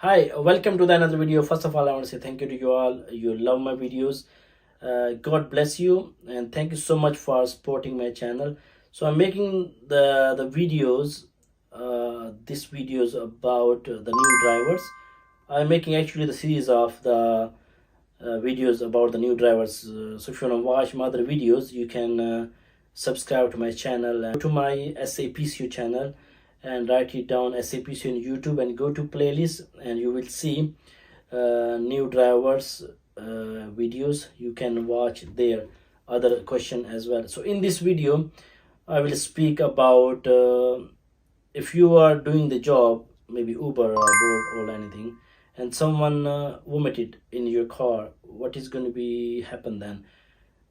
Hi, welcome to the another video. First of all, I want to say thank you to you all. You love my videos. God bless you, and thank you so much for supporting my channel. So I'm making the videos, this videos about the new drivers. I'm making actually the series of the videos about the new drivers. So if you want to watch my other videos, you can subscribe to my channel and go to my SAPCU channel and write it down SAPCU on YouTube and go to playlist, and you will see new drivers videos. You can watch their other question as well. So in this video I will speak about if you are doing the job, maybe Uber or Bolt or anything, and someone vomited in your car, what is going to be happen then?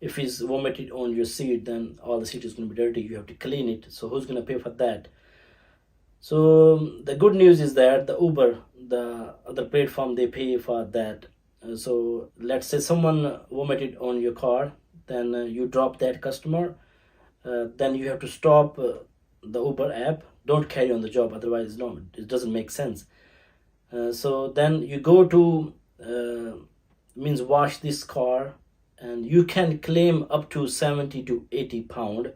If he's vomited on your seat, then all the seat is going to be dirty, you have to clean it. So who's going to pay for that? So the good news is that the Uber, the other platform, they pay for that. So let's say someone vomited on your car, then you drop that customer, then you have to stop the Uber app. Don't carry on the job, otherwise no, it doesn't make sense. So then you go to means wash this car, and you can claim up to 70 to 80 pound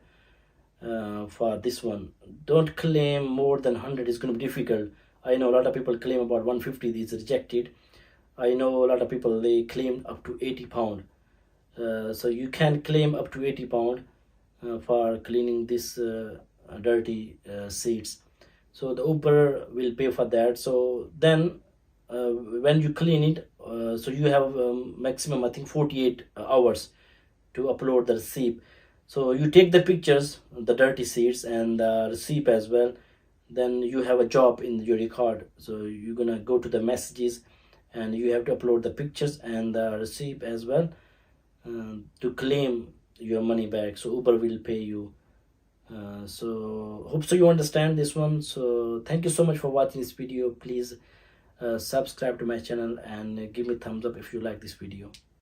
for this one. Don't claim more than 100, it's going to be difficult. I know a lot of people claim about 150, is rejected. I know a lot of people, they claim up to 80 pound. So you can claim up to 80 pound for cleaning this dirty seats. So the Uber will pay for that. So then when you clean it, so you have maximum, I think, 48 hours to upload the receipt. So you take the pictures, the dirty seats and the receipt as well, then you have a job in your record. So you're gonna go to the messages and you have to upload the pictures and the receipt as well to claim your money back. So Uber will pay you. So hope so you understand this one. So thank you so much for watching this video. Please subscribe to my channel and give me thumbs up if you like this video.